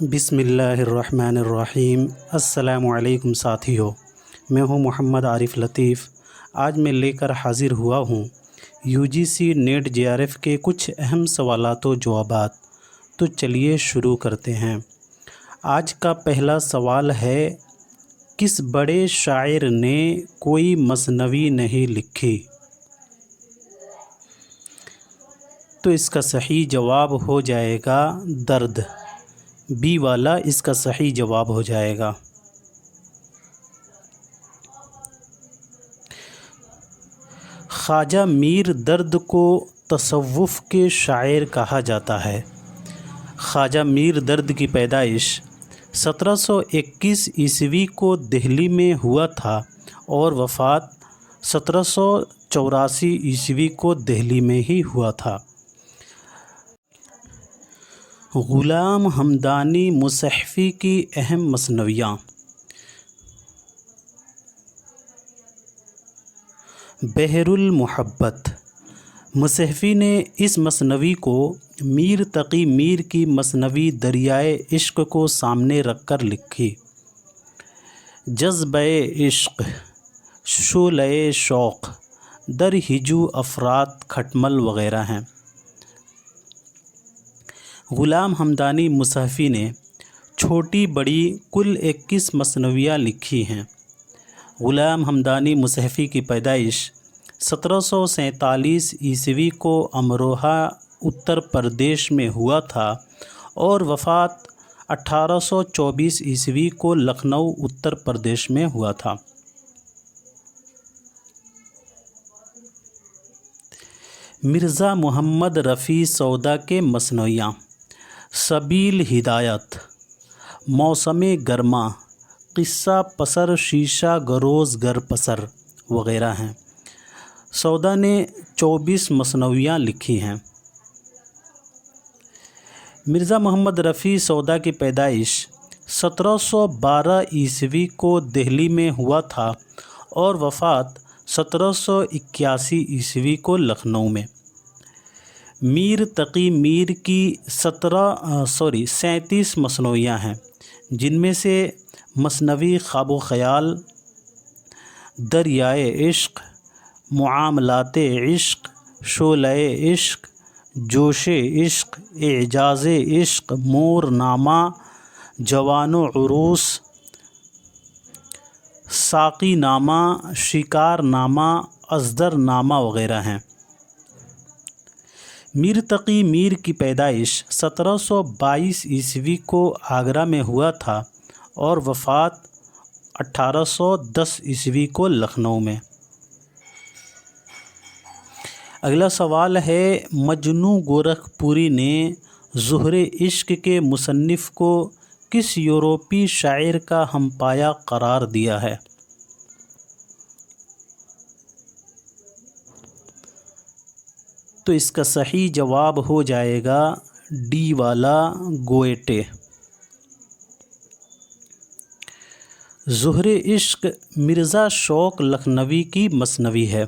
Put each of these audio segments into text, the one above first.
بسم اللہ الرحمن الرحیم۔ السلام علیکم ساتھیو، میں ہوں محمد عارف لطیف۔ آج میں لے کر حاضر ہوا ہوں UGC نیٹ JRF کے کچھ اہم سوالات و جوابات۔ تو چلیے شروع کرتے ہیں۔ آج کا پہلا سوال ہے، کس بڑے شاعر نے کوئی مثنوی نہیں لکھی؟ تو اس کا صحیح جواب ہو جائے گا درد، بی والا اس کا صحیح جواب ہو جائے گا۔ خواجہ میر درد کو تصوف کے شاعر کہا جاتا ہے۔ خواجہ میر درد کی پیدائش 1721 عیسوی کو دہلی میں ہوا تھا اور وفات 1784 عیسوی کو دہلی میں ہی ہوا تھا۔ غلام حمدانی مصحفی کی اہم مثنویاں: بحر المحبت۔ مصحفی نے اس مثنوی کو میر تقی میر کی مثنوی دریائے عشق کو سامنے رکھ کر لکھی۔ جذبۂ عشق، شعلۂ شوق، در ہجو افراط کھٹمل وغیرہ ہیں۔ غلام حمدانی مصحفی نے چھوٹی بڑی کل 21 مثنویاں لکھی ہیں۔ غلام حمدانی مصحفی کی پیدائش 1747 عیسوی کو امروہہ اتر پردیش میں ہوا تھا اور وفات 1824 عیسوی کو لکھنؤ اتر پردیش میں ہوا تھا۔ مرزا محمد رفیع سودا کے مثنویاں: سبیل ہدایت، موسم گرما، قصہ پسر شیشہ گروز گر پسر وغیرہ ہیں۔ سودا نے 24 مثنویاں لکھی ہیں۔ مرزا محمد رفیع سودا کی پیدائش 1712 عیسوی کو دہلی میں ہوا تھا اور وفات 1781 عیسوی کو لکھنؤ میں۔ میر تقی میر کی 37 مثنویاں ہیں، جن میں سے مثنوی خواب و خیال، دریائے عشق، معاملات عشق، شعلۂ عشق، جوش عشق، اعجاز عشق، مور نامہ، جوان و عروس، ساقی نامہ، شکار نامہ، ازدر نامہ وغیرہ ہیں۔ میر تقی میر کی پیدائش 1722 عیسوی کو آگرہ میں ہوا تھا اور وفات 1810 عیسوی کو لکھنؤ میں۔ اگلا سوال ہے، مجنوں گورکھپوری نے زہر عشق کے مصنف کو کس یورپی شاعر کا ہم پایہ قرار دیا ہے؟ تو اس کا صحیح جواب ہو جائے گا ڈی والا، گوئٹے۔ زہر عشق مرزا شوق لکھنوی کی مثنوی ہے۔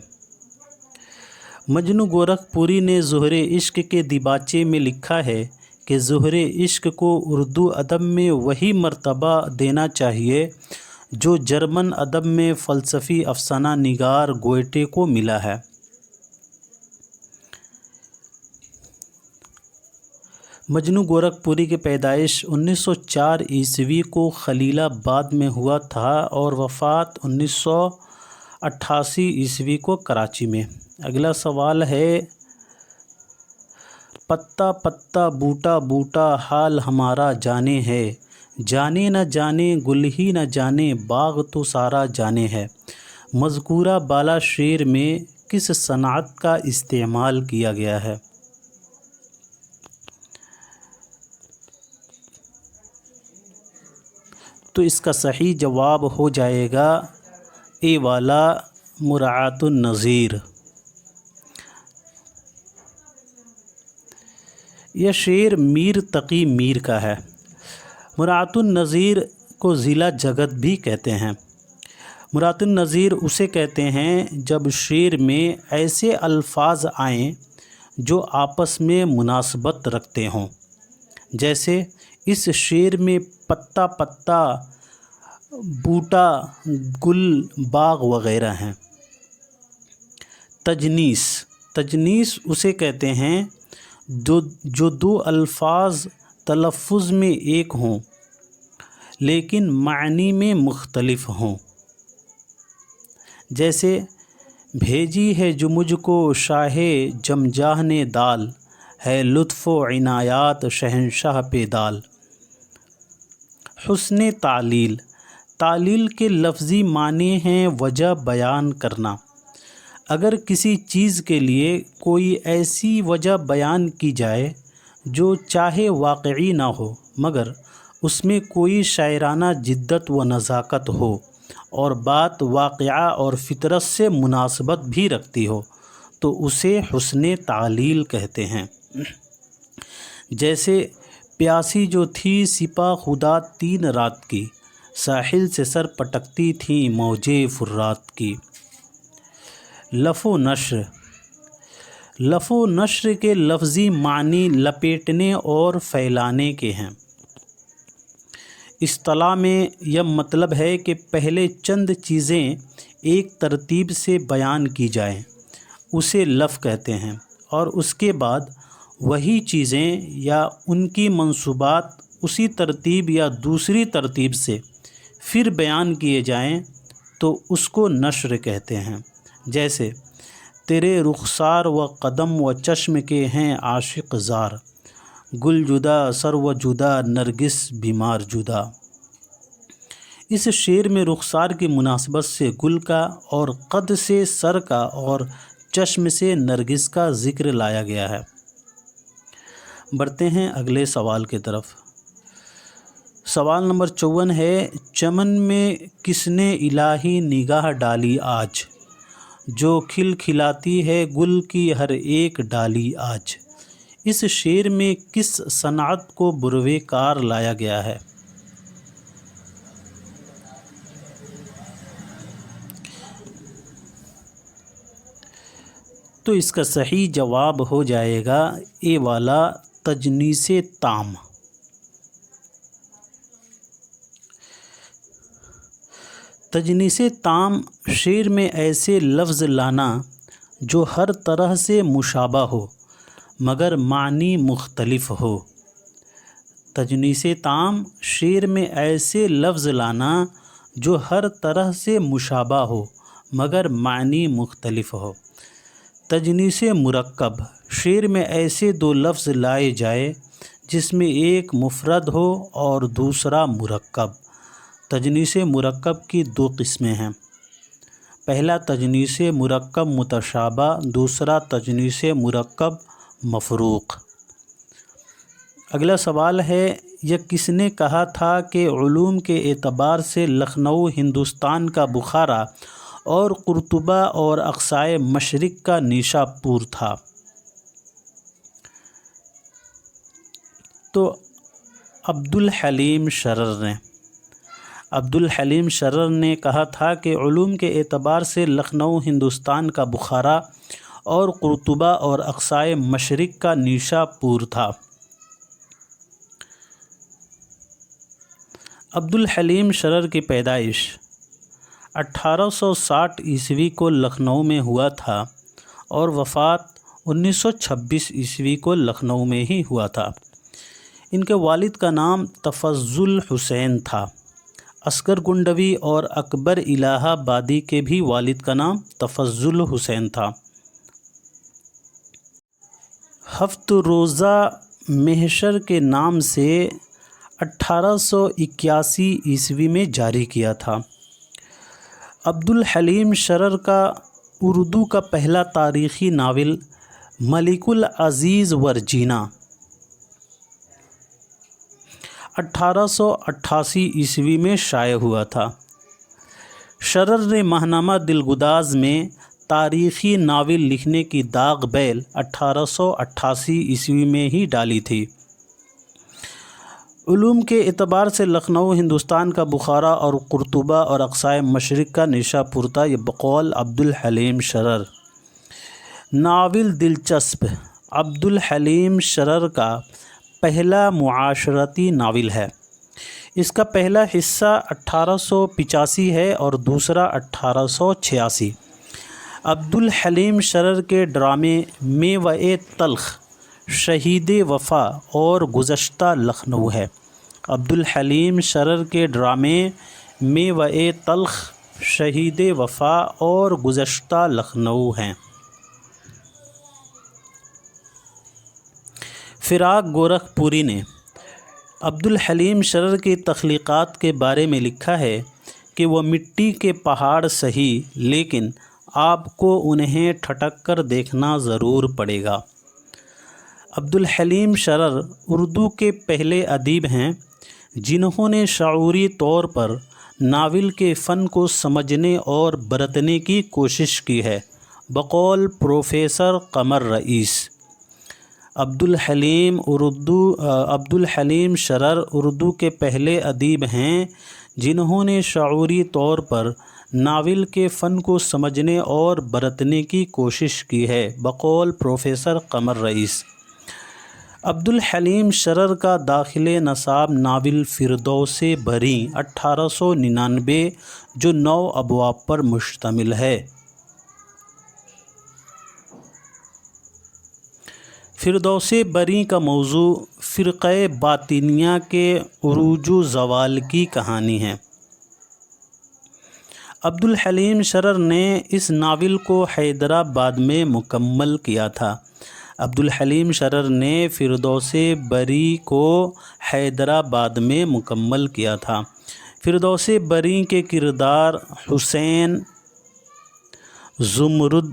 مجنوں گورکھپوری نے زہر عشق کے دیباچے میں لکھا ہے کہ زہر عشق کو اردو ادب میں وہی مرتبہ دینا چاہیے جو جرمن ادب میں فلسفی افسانہ نگار گوئٹے کو ملا ہے۔ مجنوں گورکھپوری کی پیدائش 1904 عیسوی کو خلیل آباد میں ہوا تھا اور وفات 1988 عیسوی کو کراچی میں۔ اگلا سوال ہے، پتا پتا بوٹا بوٹا حال ہمارا جانے ہے، جانے نہ جانے گل ہی نہ جانے باغ تو سارا جانے ہے، مذکورہ بالا شعر میں کس صنعت کا استعمال کیا گیا ہے؟ تو اس کا صحیح جواب ہو جائے گا اے والا، مراعات النظیر۔ یہ شعر میر تقی میر کا ہے۔ مراعات النظیر کو ضلع جگت بھی کہتے ہیں۔ مراعات النظیر اسے کہتے ہیں جب شعر میں ایسے الفاظ آئیں جو آپس میں مناسبت رکھتے ہوں، جیسے اس شعر میں پتا پتا، بوٹا، گل، باغ وغیرہ ہیں۔ تجنیس اسے کہتے ہیں جو دو الفاظ تلفظ میں ایک ہوں لیکن معنی میں مختلف ہوں، جیسے بھیجی ہے جو مجھ کو شاہ جمجاہ نے دال، ہے لطف و عنایات شہنشاہ پہ دال۔ حسن تعلیل کے لفظی معنی ہیں وجہ بیان کرنا۔ اگر کسی چیز کے لیے کوئی ایسی وجہ بیان کی جائے جو چاہے واقعی نہ ہو مگر اس میں کوئی شاعرانہ جدت و نزاکت ہو اور بات واقعہ اور فطرت سے مناسبت بھی رکھتی ہو تو اسے حسن تعلیل کہتے ہیں۔ جیسے پیاسی جو تھی سپاہ خدا 3 رات کی، ساحل سے سر پٹکتی تھیں موجیں فرات کی۔ لف و نشر کے لفظی معنی لپیٹنے اور پھیلانے کے ہیں۔ اصطلاح میں یہ مطلب ہے کہ پہلے چند چیزیں ایک ترتیب سے بیان کی جائیں، اسے لف کہتے ہیں، اور اس کے بعد وہی چیزیں یا ان کی منسوبات اسی ترتیب یا دوسری ترتیب سے پھر بیان کیے جائیں تو اس کو نشر کہتے ہیں۔ جیسے تیرے رخسار و قدم و چشم کے ہیں عاشق زار، گل جدا سرو جدا نرگس بیمار جدا۔ اس شعر میں رخسار کی مناسبت سے گل کا اور قد سے سر کا اور چشم سے نرگس کا ذکر لایا گیا ہے۔ بڑھتے ہیں اگلے سوال کی طرف۔ سوال نمبر 54 ہے، چمن میں کس نے الہی نگاہ ڈالی آج، جو کھل کھلاتی ہے گل کی ہر ایک ڈالی آج۔ اس شعر میں کس صنعت کو بروئے کار لایا گیا ہے؟ تو اس کا صحیح جواب ہو جائے گا اے والا، تجنیس تام۔ تجنیس تام شعر میں ایسے لفظ لانا جو ہر طرح سے مشابہ ہو مگر معنی مختلف ہو۔ تجنیس تام شعر میں ایسے لفظ لانا جو ہر طرح سے مشابہ ہو مگر معنی مختلف ہو۔ تجنیس مرکب شعر میں ایسے 2 لفظ لائے جائے جس میں ایک مفرد ہو اور دوسرا مرکب۔ تجنیس مرکب کی 2 قسمیں ہیں، پہلا تجنیس مرکب متشابہ، دوسرا تجنیس مرکب مفروق۔ اگلا سوال ہے، یہ کس نے کہا تھا کہ علوم کے اعتبار سے لکھنؤ ہندوستان کا بخارا اور قرطبہ اور اقصائے مشرق کا نیشا پور تھا؟ تو عبدالحلیم شرر نے کہا تھا کہ علوم کے اعتبار سے لکھنؤ ہندوستان کا بخارا اور قرطبہ اور اقصائے مشرق کا نیشا پور تھا۔ عبدالحلیم شرر کی پیدائش 1860 عیسوی کو لکھنؤ میں ہوا تھا اور وفات 1926 عیسوی کو لکھنؤ میں ہی ہوا تھا۔ ان کے والد کا نام تفضل حسین تھا۔ اصغر گنڈوی اور اکبر الہ آبادی کے بھی والد کا نام تفضل حسین تھا۔ 7 روزہ محشر کے نام سے 1881 عیسوی میں جاری کیا تھا۔ عبدالحلیم شرر کا اردو کا پہلا تاریخی ناول ملک العزیز ورجینا 1888 عیسوی میں شائع ہوا تھا۔ شرر نے ماہنامہ دلگداز میں تاریخی ناول لکھنے کی داغ بیل 1888 عیسوی میں ہی ڈالی تھی۔ علوم کے اعتبار سے لکھنؤ ہندوستان کا بخارا اور قرطبہ اور اقصائے مشرق کا نیشا پور تھا، یہ بقول عبدالحلیم شرر۔ ناول دلچسپ عبدالحلیم شرر کا پہلا معاشرتی ناول ہے۔ اس کا پہلا حصہ 1885 ہے اور دوسرا 1886۔ عبدالحلیم شرر کے ڈرامے میوہ تلخ، شہید وفا اور گزشتہ لکھنؤ ہے۔ عبدالحلیم شرر کے ڈرامے میوہ تلخ، شہید وفا اور گزشتہ لکھنؤ ہیں۔ فراق گورکھپوری نے عبدالحلیم شرر کی تخلیقات کے بارے میں لکھا ہے کہ وہ مٹی کے پہاڑ سہی، لیکن آپ کو انہیں ٹھٹک کر دیکھنا ضرور پڑے گا۔ عبدالحلیم شرر اردو کے پہلے ادیب ہیں جنہوں نے شعوری طور پر ناول کے فن کو سمجھنے اور برتنے کی کوشش کی ہے۔ بقول پروفیسر قمر رئیس، عبدالحلیم شرر اردو کے پہلے ادیب ہیں جنہوں نے شعوری طور پر ناول کے فن کو سمجھنے اور برتنے کی کوشش کی ہے۔ بقول پروفیسر قمر رئیس۔ عبدالحلیم شرر کا داخل نصاب ناول فردوس بری 1899 جو 9 ابواب پر مشتمل ہے۔ فردوس بری کا موضوع فرقہ باطنیہ کے عروج و زوال کی کہانی ہے۔ عبدالحلیم شرر نے اس ناول کو حیدرآباد میں مکمل کیا تھا۔ عبدالحلیم شرر نے فردوس بری کو حیدرآباد میں مکمل کیا تھا۔ فردوس بری کے کردار حسین، زمرد،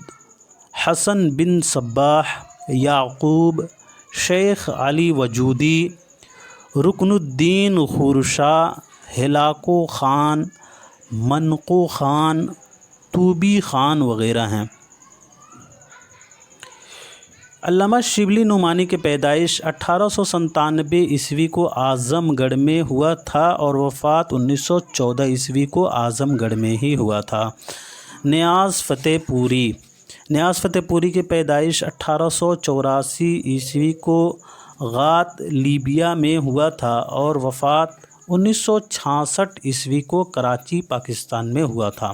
حسن بن صباح، یعقوب، شیخ علی وجودی، رکن الدین خورشاہ، ہلاکو خان، منقو خان، طوبی خان وغیرہ ہیں۔ علامہ شبلی نعمانی کی پیدائش 1897 عیسوی کو اعظم گڑھ میں ہوا تھا اور وفات 1914 عیسوی کو اعظم گڑھ میں ہی ہوا تھا۔ نیاز فتح پوری کی پیدائش 1884 عیسوی کو غات لیبیا میں ہوا تھا اور وفات 1966 عیسوی کو کراچی پاکستان میں ہوا تھا۔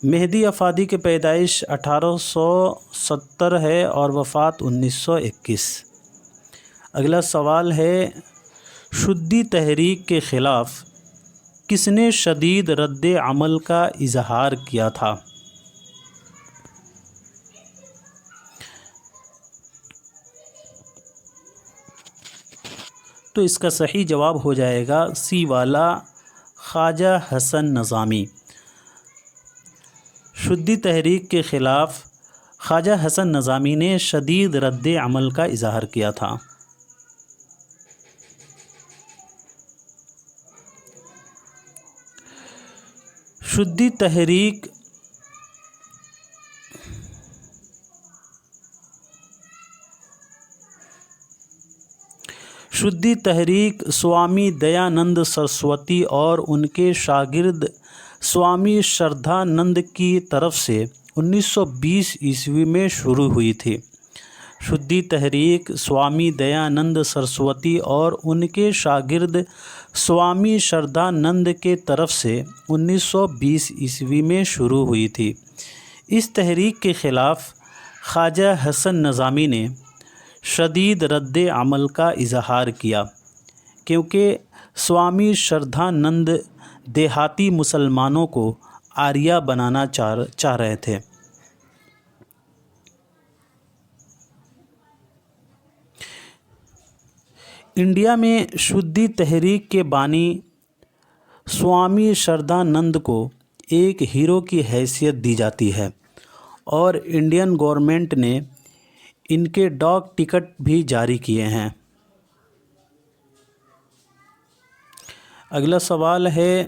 مہدی افادی کی پیدائش 1870 ہے اور وفات 1921۔ اگلا سوال ہے، شدی تحریک کے خلاف کس نے شدید رد عمل کا اظہار کیا تھا؟ تو اس کا صحیح جواب ہو جائے گا سی والا، خواجہ حسن نظامی۔ شدی تحریک کے خلاف خواجہ حسن نظامی نے شدید رد عمل کا اظہار کیا تھا۔ شدی تحریک سوامی دیانند سرسوتی اور ان کے شاگرد سوامی شردھانند کی طرف سے 1920 عیسوی میں شروع ہوئی تھی۔ شدی تحریک سوامی دیانند سرسوتی اور ان کے شاگرد سوامی شردھانند کے طرف سے 1920 عیسوی میں شروع ہوئی تھی۔ اس تحریک کے خلاف خواجہ حسن نظامی نے شدید رد عمل کا اظہار کیا، کیونکہ سوامی شردھانند دیہاتی مسلمانوں کو آریہ بنانا چاہ رہے تھے۔ انڈیا میں شدی تحریک کے بانی سوامی شردھانند کو ایک ہیرو کی حیثیت دی جاتی ہے اور انڈین گورنمنٹ نے ان کے ڈاک ٹکٹ بھی جاری کیے ہیں۔ اگلا سوال ہے،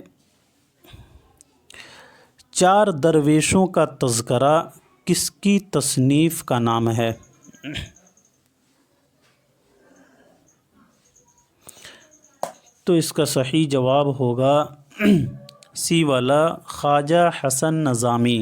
4 درویشوں کا تذکرہ کس کی تصنیف کا نام ہے؟ تو اس کا صحیح جواب ہوگا سی والا، خواجہ حسن نظامی۔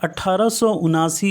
1879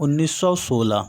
1916।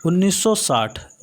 1960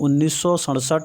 1967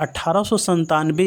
1897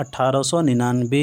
1899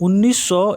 1900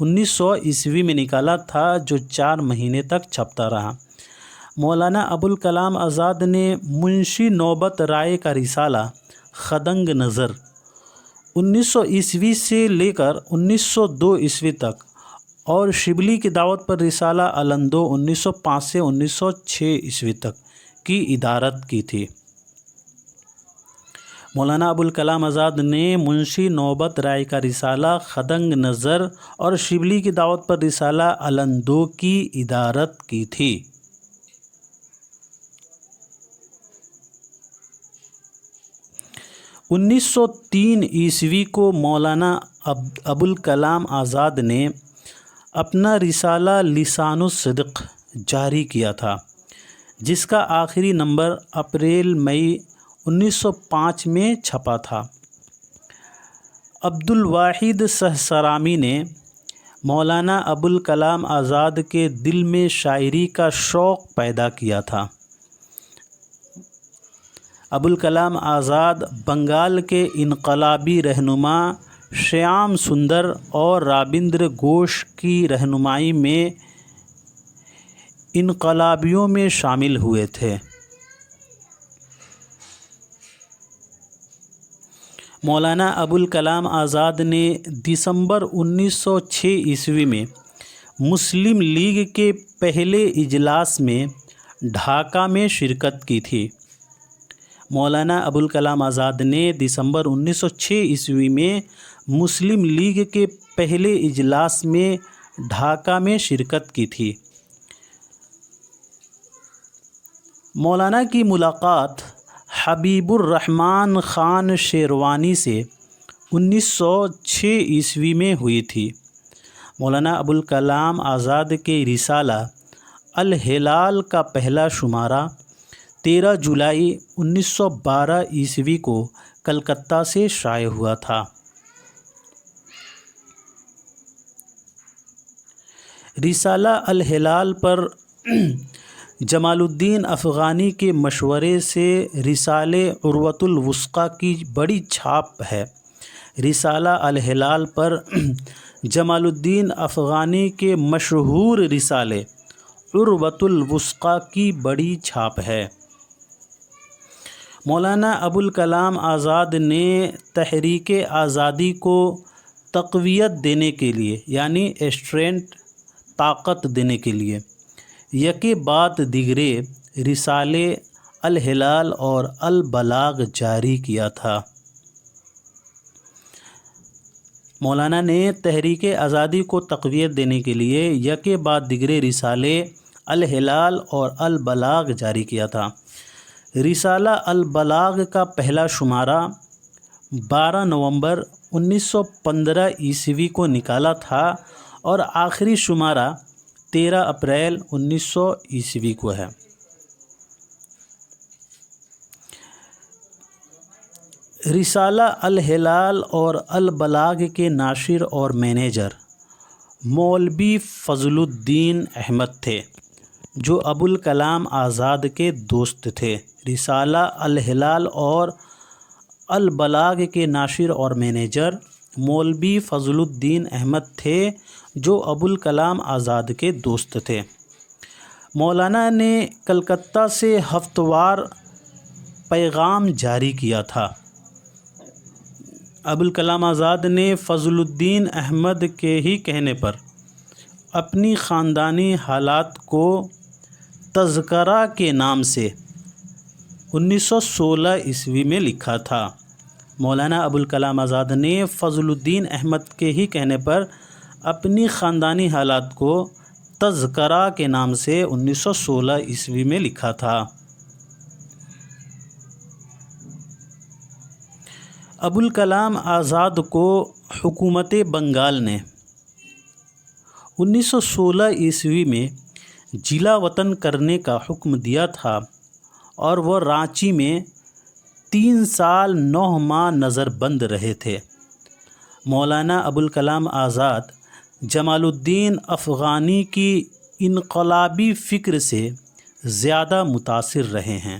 1900 میں نکالا تھا، جو 4 مہینے تک چھپتا رہا۔ مولانا ابوالکلام آزاد نے منشی نوبت رائے کا رسالہ خدنگ نظر 1900 سے لے کر 1902 تک اور شبلی کی دعوت پر رسالہ علندو 1905 سے 1906 تک کی ادارت کی تھی۔ مولانا ابوالکلام آزاد نے منشی نوبت رائے کا رسالہ خدنگ نظر اور شبلی کی دعوت پر رسالہ علندو کی ادارت کی تھی۔ 1903 کو مولانا ابوالکلام آزاد نے اپنا رسالہ لسان الصدق جاری کیا تھا، جس کا آخری نمبر اپریل مئی 1905 میں چھپا تھا۔ عبدالواحد سہسرامی نے مولانا ابوالکلام آزاد کے دل میں شاعری کا شوق پیدا کیا تھا۔ ابوالکلام آزاد بنگال کے انقلابی رہنما شیام سندر اور رابندر گھوش کی رہنمائی میں انقلابیوں میں شامل ہوئے تھے۔ مولانا ابوالکلام آزاد نے دسمبر 1906 میں مسلم لیگ کے پہلے اجلاس میں ڈھاکہ میں شرکت کی تھی۔ مولانا ابوالکلام آزاد نے دسمبر 1906 میں مسلم لیگ کے پہلے اجلاس میں ڈھاکہ میں شرکت کی تھی۔ مولانا کی ملاقات حبیب الرحمن خان شیروانی سے 1906 میں ہوئی تھی۔ مولانا ابوالکلام آزاد کے رسالہ الہلال کا پہلا شمارہ 13 جولائی 1912 کو کلکتہ سے شائع ہوا تھا۔ رسالہ الہلال پر جمال الدین افغانی کے مشورے سے رسالے عروۃ الوثقی کی بڑی چھاپ ہے۔ رسالہ الہلال پر جمال الدین افغانی کے مشہور رسالے عروۃ الوثقی کی بڑی چھاپ ہے۔ مولانا ابوالکلام آزاد نے تحریک آزادی کو تقویت دینے کے لیے، یعنی اسٹرینتھ، طاقت دینے کے لیے یکے بعد دیگرے رسالے الہلال اور البلاغ جاری کیا تھا۔ مولانا نے تحریک آزادی کو تقویت دینے کے لیے یکے بعد دیگرے رسالے الہلال اور البلاغ جاری کیا تھا۔ رسالہ البلاغ کا پہلا شمارہ 12 نومبر 1915 کو نکالا تھا اور آخری شمارہ 13 اپریل 1900 کو ہے۔ رسالہ الہلال اور البلاغ کے ناشر اور مینیجر مولوی فضل الدین احمد تھے، جو ابوالکلام آزاد کے دوست تھے۔ رسالہ الہلال اور البلاغ کے ناشر اور مینیجر مولوی فضل الدین احمد تھے، جو ابوالکلام آزاد کے دوست تھے۔ مولانا نے کلکتہ سے ہفتہ وار پیغام جاری کیا تھا۔ ابوالکلام آزاد نے فضل الدین احمد کے ہی کہنے پر اپنی خاندانی حالات کو تذکرہ کے نام سے 1916 میں لکھا تھا۔ مولانا ابوالکلام آزاد نے فضل الدین احمد کے ہی کہنے پر اپنی خاندانی حالات کو تذکرہ کے نام سے 1916 میں لکھا تھا۔ ابوالکلام آزاد کو حکومت بنگال نے 1916 میں جلا وطن کرنے کا حکم دیا تھا اور وہ رانچی میں 3 سال 9 ماہ نظر بند رہے تھے۔ مولانا ابوالکلام آزاد جمال الدین افغانی کی انقلابی فکر سے زیادہ متاثر رہے ہیں۔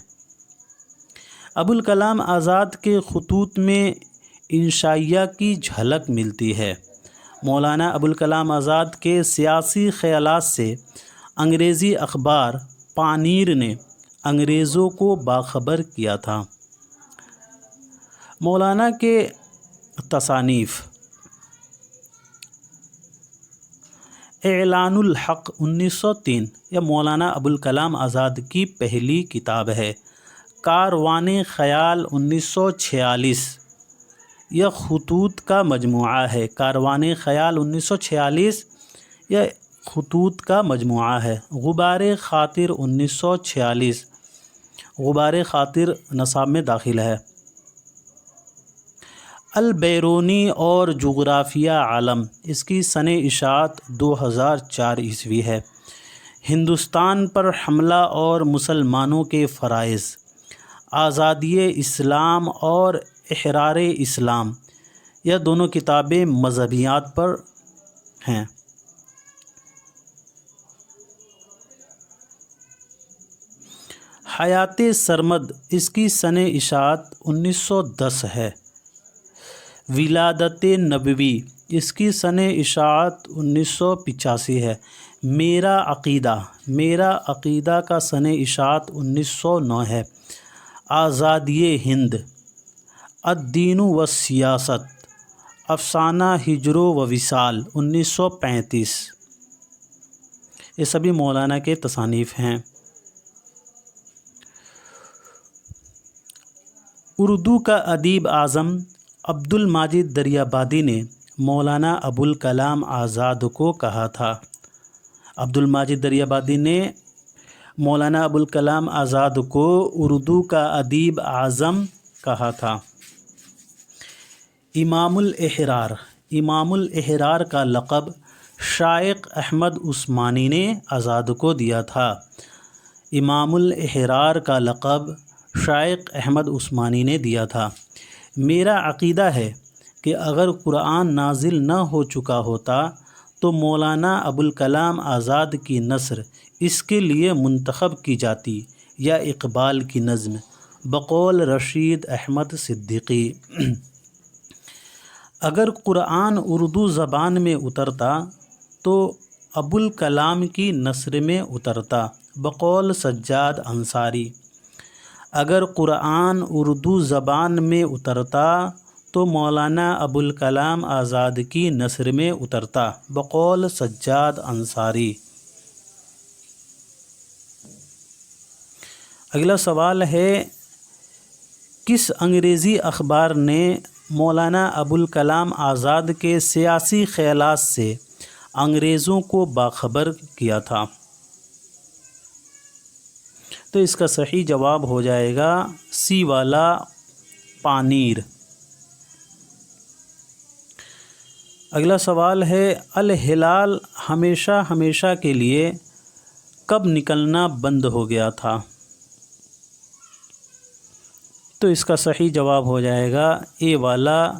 ابوالکلام آزاد کے خطوط میں انشائیہ کی جھلک ملتی ہے۔ مولانا ابوالکلام آزاد کے سیاسی خیالات سے انگریزی اخبار پانیر نے انگریزوں کو باخبر کیا تھا۔ مولانا کے تصانیف: اعلان الحق 1903 یہ مولانا ابوالکلام آزاد کی پہلی کتاب ہے۔ کاروان خیال 1946 یہ خطوط کا مجموعہ ہے۔ کاروان خیال 1946 یہ خطوط کا مجموعہ ہے۔ غبار خاطر 1946 غبار خاطر نصاب میں داخل ہے۔ البیرونی اور جغرافیہ عالم اس کی سنِ اشاعت 2004 عیسوی ہے۔ ہندوستان پر حملہ اور مسلمانوں کے فرائض، آزادی اسلام اور احرار اسلام یہ دونوں کتابیں مذہبیات پر ہیں۔ حیات سرمد اس کی سنِ اشاعت 1910 ہے۔ ولادت نبوی اس کی سنِ اشاعت 1985 ہے۔ میرا عقیدہ کا سنِ اشاعت 1909 ہے۔ آزادی ہند، الدین و سیاست، افسانہ ہجر و وصال 1935 یہ سبھی مولانا کے تصانیف ہیں۔ اردو کا ادیب اعظم عبد الماجد دریابادی نے مولانا ابوالکلام آزاد کو کہا تھا۔ عبد الماجد دریابادی نے مولانا ابوالکلام آزاد کو اردو کا ادیب اعظم کہا تھا۔ امام الاحرار کا لقب شائخ احمد عثمانی نے آزاد کو دیا تھا۔ امام الاحرار کا لقب شائخ احمد عثمانی نے دیا تھا۔ میرا عقیدہ ہے کہ اگر قرآن نازل نہ ہو چکا ہوتا تو مولانا ابوالکلام آزاد کی نثر اس کے لیے منتخب کی جاتی یا اقبال کی نظم بقول رشید احمد صدیقی۔ اگر قرآن اردو زبان میں اترتا تو ابوالکلام کی نثر میں اترتا بقول سجاد انصاری۔ اگر قرآن اردو زبان میں اترتا تو مولانا ابوالکلام آزاد کی نثر میں اترتا بقول سجاد انصاری۔ اگلا سوال ہے، کس انگریزی اخبار نے مولانا ابوالکلام آزاد کے سیاسی خیالات سے انگریزوں کو باخبر کیا تھا؟ تو اس کا صحیح جواب ہو جائے گا سی والا، پانیر۔ اگلا سوال ہے، الہلال ہمیشہ کے لیے کب نکلنا بند ہو گیا تھا؟ تو اس کا صحیح جواب ہو جائے گا اے والا،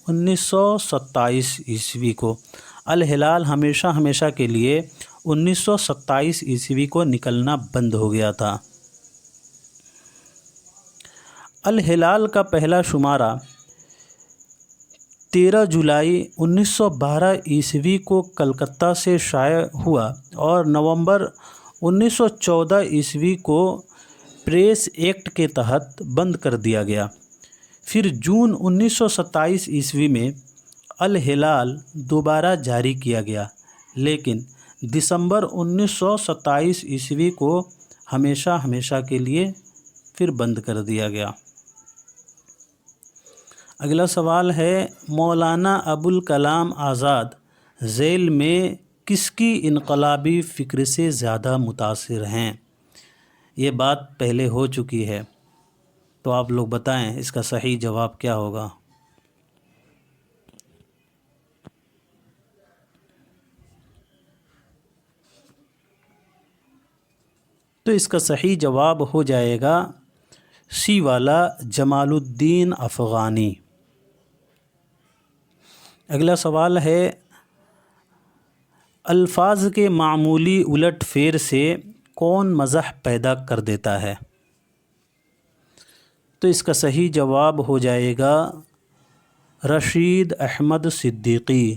1927 عیسوی کو۔ الہلال ہمیشہ کے لیے 1927 عیسوی کو نکلنا بند ہو گیا تھا۔ الہلال کا پہلا شمارہ 13 جولائی 1912 عیسوی کو کلکتہ سے شائع ہوا اور نومبر 1914 عیسوی کو پریس ایکٹ کے تحت بند کر دیا گیا۔ پھر جون 1927 عیسوی میں الہلال دوبارہ جاری کیا گیا، لیکن دسمبر 1927 عیسوی کو ہمیشہ کے لیے پھر بند کر دیا گیا۔ اگلا سوال ہے، مولانا ابوالکلام آزاد ذیل میں کس کی انقلابی فکر سے زیادہ متاثر ہیں؟ یہ بات پہلے ہو چکی ہے، تو آپ لوگ بتائیں اس کا صحیح جواب کیا ہوگا؟ تو اس کا صحیح جواب ہو جائے گا سی والا، جمال الدین افغانی۔ اگلا سوال ہے، الفاظ کے معمولی الٹ پھیر سے کون مزاح پیدا کر دیتا ہے؟ تو اس کا صحیح جواب ہو جائے گا رشید احمد صدیقی۔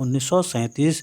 1937,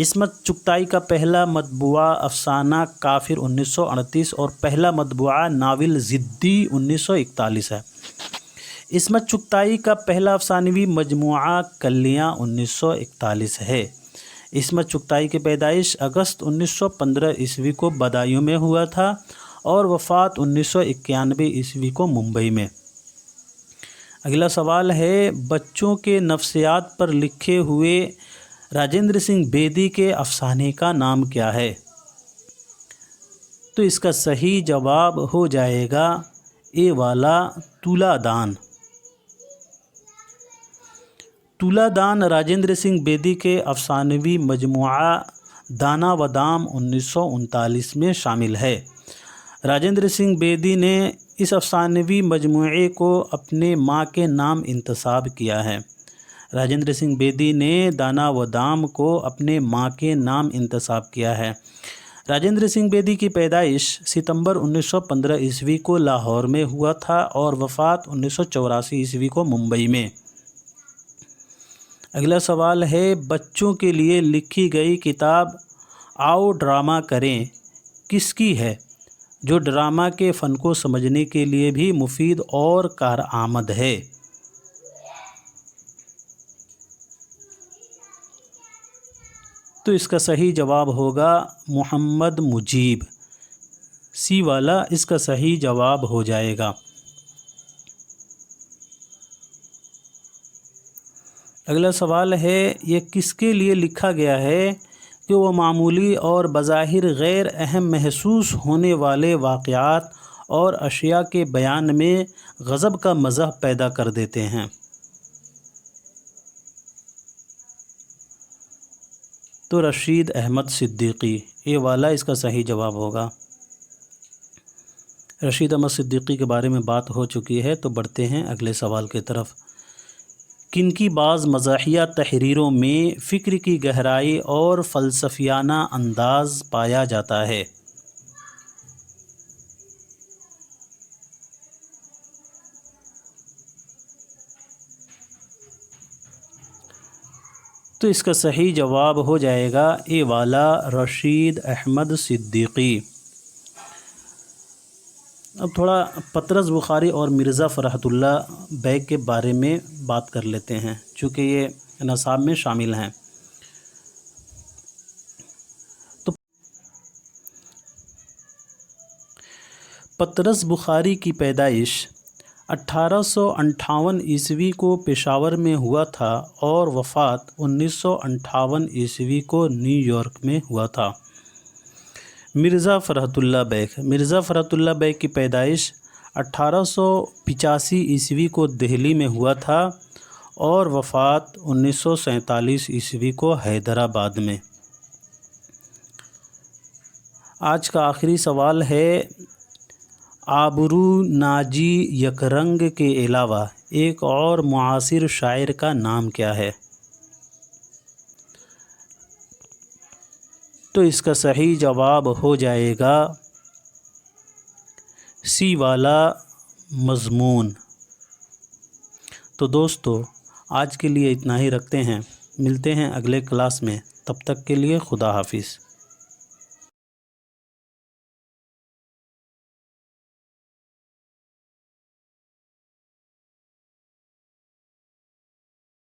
عصمت چغتائی کا پہلا مطبوعہ افسانہ کافر 1938 اور پہلا مطبوعہ ناول ضدی 1941 ہے۔ عصمت چغتائی کا پہلا افسانوی مجموعہ کلیاں 1941 ہے۔ عصمت چغتائی کی پیدائش اگست 1915 عیسوی کو بدایوں میں ہوا تھا اور وفات 1991 عیسوی کو ممبئی میں۔ اگلا سوال ہے، بچوں کے نفسیات پر لکھے ہوئے راجندر سنگھ بیدی کے افسانے کا نام کیا ہے؟ تو اس کا صحیح جواب ہو جائے گا اے والا تولا دان۔ تولا دان راجندر سنگھ بیدی کے افسانوی مجموعہ دانا و دام 1939 میں شامل ہے۔ راجندر سنگھ بیدی نے اس افسانوی مجموعے کو اپنے ماں کے نام انتساب کیا ہے۔ راجندر سنگھ بیدی نے دانا و دام کو اپنے ماں کے نام انتساب کیا ہے۔ راجندر سنگھ بیدی کی پیدائش ستمبر 1915 عیسوی کو لاہور میں ہوا تھا اور وفات 1984 عیسوی کو ممبئی میں۔ اگلا سوال ہے، بچوں کے لیے لکھی گئی کتاب آؤ ڈرامہ کریں کس کی ہے، جو ڈرامہ کے فن کو سمجھنے کے لیے بھی مفید اور کارآمد ہے؟ تو اس کا صحیح جواب ہوگا محمد مجیب، سی والا اس کا صحیح جواب ہو جائے گا۔ اگلا سوال ہے، یہ کس کے لیے لکھا گیا ہے کہ وہ معمولی اور بظاہر غیر اہم محسوس ہونے والے واقعات اور اشیاء کے بیان میں غضب کا مزہ پیدا کر دیتے ہیں؟ تو رشید احمد صدیقی، یہ والا اس کا صحیح جواب ہوگا۔ رشید احمد صدیقی کے بارے میں بات ہو چکی ہے، تو بڑھتے ہیں اگلے سوال کی طرف۔ کن کی بعض مزاحیہ تحریروں میں فکر کی گہرائی اور فلسفیانہ انداز پایا جاتا ہے؟ تو اس کا صحیح جواب ہو جائے گا اے والا رشید احمد صدیقی۔ اب تھوڑا پطرس بخاری اور مرزا فرحت اللہ بیگ کے بارے میں بات کر لیتے ہیں، چونکہ یہ نصاب میں شامل ہیں۔ تو پطرس بخاری کی پیدائش 1858 عیسوی کو پشاور میں ہوا تھا اور وفات 1958 عیسوی کو نیو یارک میں ہوا تھا۔ مرزا فرحت اللہ بیگ کی پیدائش 1885 عیسوی کو دہلی میں ہوا تھا اور وفات 1947 عیسوی کو حیدرآباد میں۔ آج کا آخری سوال ہے، آبرو ناجی یکرنگ کے علاوہ ایک اور معاصر شاعر کا نام کیا ہے؟ تو اس کا صحیح جواب ہو جائے گا سی والا مضمون۔ تو دوستو، آج کے لیے اتنا ہی رکھتے ہیں، ملتے ہیں اگلے کلاس میں، تب تک کے لیے خدا حافظ۔